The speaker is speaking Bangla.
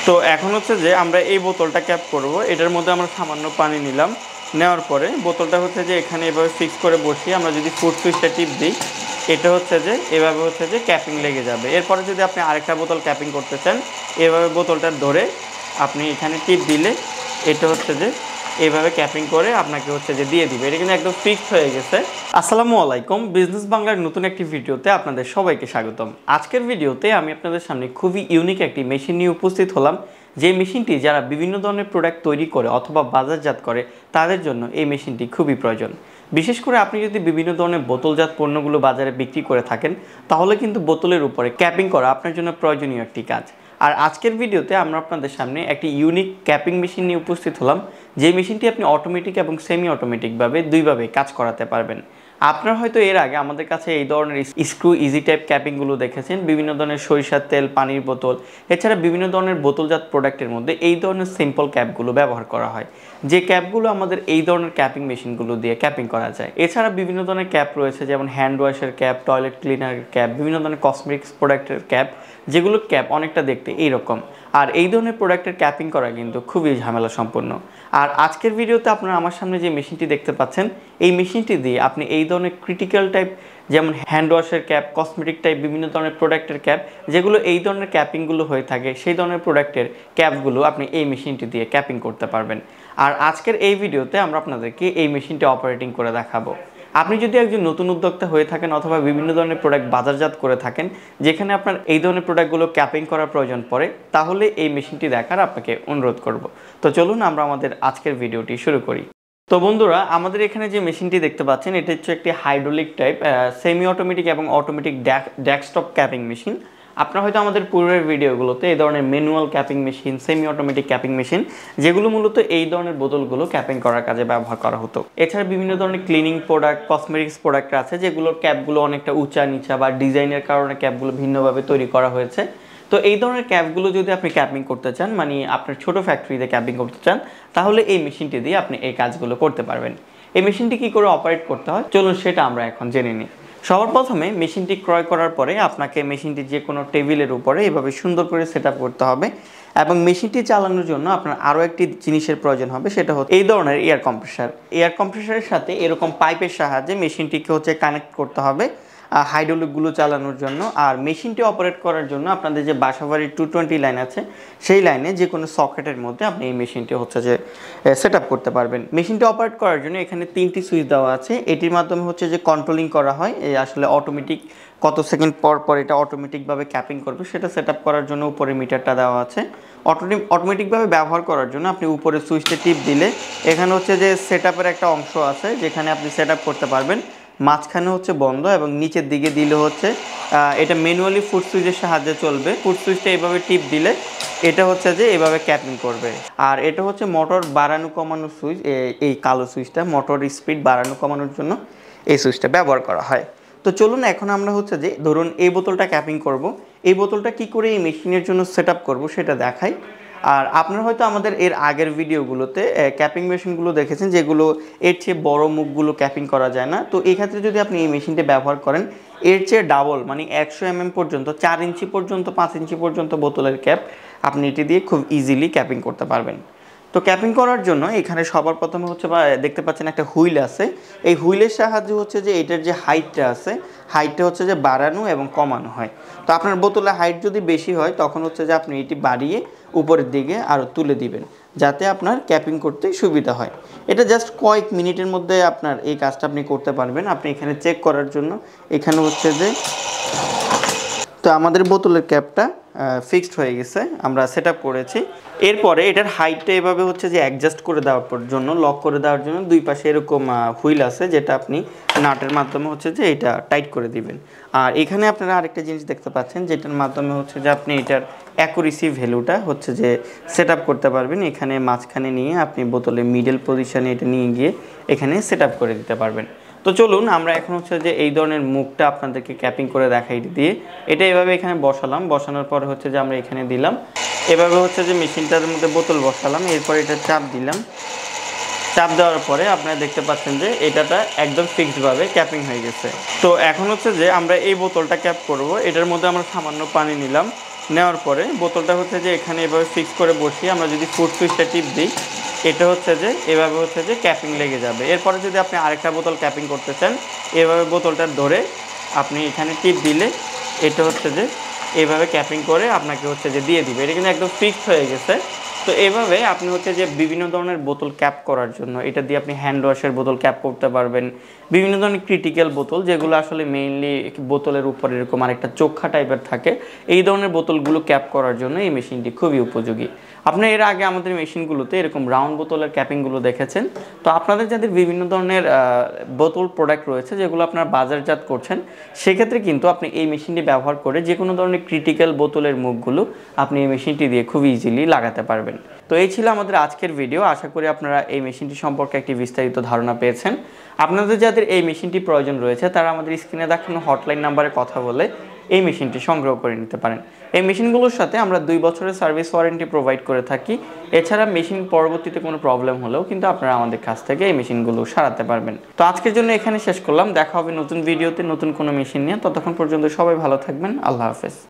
তো এখন হচ্ছে যে আমরা এই বোতলটা ক্যাপ করব, এটার মধ্যে আমরা সামান্য পানি নিলাম, নেওয়ার পরে বোতলটা হচ্ছে যে এখানে এভাবে ফিক্স করে বসিয়ে আমরা যদি ফুড সুইচটা টিপ দিই, এটা হচ্ছে যে এভাবে হচ্ছে যে ক্যাপিং লেগে যাবে। এরপরে যদি আপনি আরেকটা বোতল ক্যাপিং করতে চান, এভাবে বোতলটা ধরে আপনি এখানে টিপ দিলে এটা হচ্ছে যে এইভাবে ক্যাপিং করে আপনাকে হচ্ছে যে দিয়ে দিবে। এটা কিন্তু একদম ফিক্সড হয়ে গেছে। আসসালামু আলাইকুম, বিজনেস বাংলার নতুন একটি ভিডিওতে আপনাদের সবাইকে স্বাগতম। আজকের ভিডিওতে আমি আপনাদের সামনে খুবই ইউনিক একটি মেশিন নিয়ে উপস্থিত হলাম, যে মেশিনটি যারা বিভিন্ন ধরনের প্রোডাক্ট তৈরি করে অথবা বাজারজাত করে তাদের জন্য এই মেশিনটি খুবই প্রয়োজন। বিশেষ করে আপনি যদি বিভিন্ন ধরনের বোতলজাত পণ্যগুলো বাজারে বিক্রি করে থাকেন, তাহলে কিন্তু বোতলের উপরে ক্যাপিং করা আপনার জন্য প্রয়োজনীয় একটি কাজ। আর আজকের ভিডিওতে আমরা আপনাদের সামনে একটি ইউনিক ক্যাপিং মেশিন নিয়ে উপস্থিত হলাম, যে মেশিনটি আপনি অটোমেটিক এবং সেমি অটোমেটিকভাবে দুইভাবে কাজ করাতে পারবেন। আপনারা হয়তো এর আগে আমাদের কাছে এই ধরনের স্ক্রু ইজি টাইপ ক্যাপিংগুলো দেখেছেন, বিভিন্ন ধরনের সরিষার তেল, পানির বোতল, এছাড়া বিভিন্ন ধরনের বোতলজাত প্রোডাক্টের মধ্যে এই ধরনের সিম্পল ক্যাপগুলো ব্যবহার করা হয়, যে ক্যাপগুলো আমাদের এই ধরনের ক্যাপিং মেশিনগুলো দিয়ে ক্যাপিং করা যায়। এছাড়া বিভিন্ন ধরনের ক্যাপ রয়েছে, যেমন হ্যান্ড ওয়াশের ক্যাপ, টয়লেট ক্লিনারের ক্যাপ, বিভিন্ন ধরনের কসমেটিক্স প্রোডাক্টের ক্যাপ, যেগুলো ক্যাপ অনেকটা দেখতে এইরকম। আর এই ধরনের প্রোডাক্টের ক্যাপিং করা কিন্তু খুবই ঝামেলা সম্পন্ন। আর আজকের ভিডিওতে আপনারা আমার সামনে যে মেশিনটি দেখতে পাচ্ছেন, এই মেশিনটি দিয়ে আপনি এই ধরনের ক্রিটিক্যাল টাইপ, যেমন হ্যান্ড ওয়াশের ক্যাপ, কসমেটিক টাইপ বিভিন্ন ধরনের প্রোডাক্টের ক্যাপ, যেগুলো এই ধরনের ক্যাপিংগুলো হয়ে থাকে, সেই ধরনের প্রোডাক্টের ক্যাপগুলো আপনি এই মেশিনটি দিয়ে ক্যাপিং করতে পারবেন। আর আজকের এই ভিডিওতে আমরা আপনাদেরকে এই মেশিনটি অপারেটিং করে দেখাবো। আপনি যদি একজন নতুন উদ্যোক্তা হয়ে থাকেন অথবা বিভিন্ন ধরনের প্রোডাক্ট বাজারজাত করে থাকেন, যেখানে আপনার এই ধরনের প্রোডাক্টগুলো ক্যাপিং করার প্রয়োজন পড়ে, তাহলে এই মেশিনটি দেখার আপনাকে অনুরোধ করব। তো চলুন আমরা আমাদের আজকের ভিডিওটি শুরু করি। তো বন্ধুরা, আমাদের এখানে যে মেশিনটি দেখতে পাচ্ছেন, এটা হচ্ছে একটি হাইড্রোলিক টাইপ সেমি অটোমেটিক এবং অটোমেটিক ডেস্কটপ ক্যাপিং মেশিন। আপনারা হয়তো আমাদের পূর্বের ভিডিওগুলোতে এই ধরনের manual capping machine, semi automatic capping machine, যেগুলো মূলত এই ধরনের বোতলগুলো ক্যাপিং করার কাজে ব্যবহার করা হতো। এছাড়া বিভিন্ন ধরনের ক্লিনিং প্রোডাক্ট, কসমেটিক্স প্রোডাক্ট আছে, যেগুলোর ক্যাপগুলো অনেকটা উঁচা নিচা বা ডিজাইনের কারণে ক্যাপগুলো ভিন্নভাবে তৈরি করা হয়েছে। তো এই ধরনের ক্যাপগুলো যদি আপনি ক্যাপিং করতে চান, মানে আপনার ছোট ফ্যাক্টরিতে ক্যাপিং করতে চান, তাহলে এই মেশিনটি দিয়ে আপনি এই কাজগুলো করতে পারবেন। এই মেশিনটি কী করে অপারেট করতে হয়, চলুন সেটা আমরা এখন জেনে নিই। সবার প্রথমে মেশিনটি ক্রয় করার পরে আপনাকে মেশিনটি যে কোনো টেবিলের উপরে এভাবে সুন্দর করে সেট আপ করতে হবে, এবং মেশিনটি চালানোর জন্য আপনার আরও একটি জিনিসের প্রয়োজন হবে, সেটা হচ্ছে এই ধরনের এয়ার কম্প্রেসার। এয়ার কম্প্রেসারের সাথে এরকম পাইপের সাহায্যে মেশিনটিকে হচ্ছে কানেক্ট করতে হবে হাইড্রোলিকগুলো চালানোর জন্য। আর মেশিনটি অপারেট করার জন্য আপনাদের যে বাসাবাড়ির 220 লাইন আছে, সেই লাইনে যে কোনো সকেটের মধ্যে আপনি এই মেশিনটি হচ্ছে যে সেট আপ করতে পারবেন। মেশিনটি অপারেট করার জন্য এখানে 3টি সুইচ দেওয়া আছে। এটির মাধ্যমে হচ্ছে যে কন্ট্রোলিং করা হয়, এই আসলে অটোমেটিক কত সেকেন্ড পর পর এটা অটোমেটিকভাবে ক্যাপিং করবে সেটা সেট আপ করার জন্য উপরে মিটারটা দেওয়া আছে। অটোমেটিকভাবে ব্যবহার করার জন্য আপনি উপরে সুইচটা টিপ দিলে এখানে হচ্ছে যে সেট আপের একটা অংশ আছে, যেখানে আপনি সেট আপ করতে পারবেন। মাঝখানে হচ্ছে বন্ধ এবং নিচের দিকে দিলে হচ্ছে এটা ম্যানুয়ালি ফুড সুইচের সাহায্যে চলবে। ফুড সুইচটা এইভাবে টিপ দিলে এটা হচ্ছে যে এভাবে ক্যাপিং করবে। আর এটা হচ্ছে মোটর বাড়ানো কমানোর সুইচ, এই কালো সুইচটা মোটর স্পিড বাড়ানো কমানোর জন্য এই সুইচটা ব্যবহার করা হয়। তো চলুন এখন আমরা হচ্ছে যে ধরুন এই বোতলটা ক্যাপিং করব, এই বোতলটা কি করে এই মেশিনের জন্য সেট আপ করবো সেটা দেখাই। আর আপনারা হয়তো আমাদের এর আগের ভিডিওগুলোতে ক্যাপিং মেশিনগুলো দেখেছেন, যেগুলো এর চেয়ে বড় মুখগুলো ক্যাপিং করা যায় না। তো এই ক্ষেত্রে যদি আপনি এই মেশিনটা ব্যবহার করেন, এর চেয়ে ডাবল মানে 100 mm পর্যন্ত, 4 ইঞ্চি পর্যন্ত, 5 ইঞ্চি পর্যন্ত বোতলের ক্যাপ আপনি এটি দিয়ে খুব ইজিলি ক্যাপিং করতে পারবেন। তো ক্যাপিং করার জন্য এখানে সবার প্রথমে হচ্ছে বা দেখতে পাচ্ছেন একটা হুইল আছে। এই হুইলের সাহায্যে হচ্ছে যে এটার যে হাইটটা আছে, হাইটটা হচ্ছে যে বাড়ানো এবং কমানো হয়। তো আপনার বোতলের হাইট যদি বেশি হয়, তখন হচ্ছে যে আপনি এটি বাড়িয়ে উপরের দিকে আরও তুলে দিবেন, যাতে আপনার ক্যাপিং করতে সুবিধা হয়। এটা জাস্ট কয়েক মিনিটের মধ্যে আপনার এই কাজটা আপনি করতে পারবেন। আপনি এখানে চেক করার জন্য এখানে হচ্ছে যে, তো আমাদের বোতলের ক্যাপটা ফিক্সড হয়ে গেছে, আমরা সেট আপ করেছি। এরপরে এটার হাইটটা এভাবে হচ্ছে যে অ্যাডজাস্ট করে দেওয়ার জন্য, লক করে দেওয়ার জন্য দুই পাশে এরকম হুইল আছে, যেটা আপনি নাটের মাধ্যমে হচ্ছে যে এটা টাইট করে দিবেন। আর এখানে আপনারা আরেকটা জিনিস দেখতে পাচ্ছেন, যেটার মাধ্যমে হচ্ছে যে আপনি এটার অ্যাকুরেসি ভ্যালুটা হচ্ছে যে সেট আপ করতে পারবেন। এখানে মাঝখানে নিয়ে আপনি বোতলের মিডল পজিশনে এটা নিয়ে গিয়ে এখানে সেট আপ করে দিতে পারবেন। তো চলুন আমরা এখন হচ্ছে যে এই ধরনের মুখটা আপনাদেরকে ক্যাপিং করে দেখাই দিয়ে এটা এভাবে এখানে বসালাম। বসানোর পর হচ্ছে যে আমরা এখানে দিলাম, এভাবে হচ্ছে যে মেশিনটার মধ্যে বোতল বসালাম। এরপর এটা চাপ দিলাম। চাপ দেওয়ার পরে আপনারা দেখতে পাচ্ছেন যে এটাটা একদম ফিক্সডভাবে ক্যাপিং হয়ে গেছে। তো এখন হচ্ছে যে আমরা এই বোতলটা ক্যাপ করব, এটার মধ্যে আমরা সামান্য পানি নিলাম, নেওয়ার পরে বোতলটা হচ্ছে যে এখানে এভাবে ফিক্স করে বসিয়ে আমরা যদি ফুড সুইচটা টিপ দিই, এটা হচ্ছে যে এভাবে হচ্ছে যে ক্যাপিং লেগে যাবে। এরপরে যদি আপনি আরেকটা বোতল ক্যাপিং করতে চান, এভাবে বোতলটা ধরে আপনি এখানে টিপ দিলে এটা হচ্ছে যে এভাবে ক্যাপিং করে আপনাকে হচ্ছে যে দিয়ে দিবে। এটা কিন্তু একদম ফিক্সড হয়ে গেছে। তো এভাবে আপনি হচ্ছে যে বিভিন্ন ধরনের বোতল ক্যাপ করার জন্য এটা দিয়ে আপনি হ্যান্ড ওয়াশের বোতল ক্যাপ করতে পারবেন। বিভিন্ন ধরনের ক্রিটিক্যাল বোতল যেগুলো আসলে মেইনলি বোতলের উপর এরকম আরেকটা চোখা টাইপের থাকে, এই ধরনের বোতলগুলো ক্যাপ করার জন্য এই মেশিনটি খুবই উপযোগী। আপনি এর আগে আমাদের মেশিনগুলোতে এরকম রাউন্ড বোতলের ক্যাপিংগুলো দেখেছেন। তো আপনাদের যাদের বিভিন্ন ধরনের বোতল প্রোডাক্ট রয়েছে যেগুলো আপনারা বাজারজাত করছেন, সেক্ষেত্রে কিন্তু আপনি এই মেশিনটি ব্যবহার করে যে কোনো ধরনের ক্রিটিক্যাল বোতলের মুখগুলো আপনি এই মেশিনটি দিয়ে খুব ইজিলি লাগাতে পারবেন। তো এই ছিল আমাদের আজকের ভিডিও। আশা করি আপনারা এই মেশিনটি সম্পর্কে একটি বিস্তারিত ধারণা পেয়েছেন। আপনাদের যাদের এই মেশিনটি প্রয়োজন রয়েছে তারা আমাদের স্ক্রিনে দেখানো হটলাইন নাম্বারে কথা বলে এই মেশিনটি সংগ্রহ করে নিতে পারেন। এই মেশিনগুলোর সাথে আমরা 2 বছরের সার্ভিস ওয়ারেন্টি প্রোভাইড করে থাকি। এছাড়া মেশিন পরবর্তীতে কোনো প্রবলেম হলেও কিন্তু আপনারা আমাদের কাছ থেকে এই মেশিনগুলো সারাতে পারবেন। তো আজকের জন্য এখানে শেষ করলাম। দেখা হবে নতুন ভিডিওতে নতুন কোনো মেশিন নিয়ে। ততক্ষণ পর্যন্ত সবাই ভালো থাকবেন। আল্লাহ হাফেজ।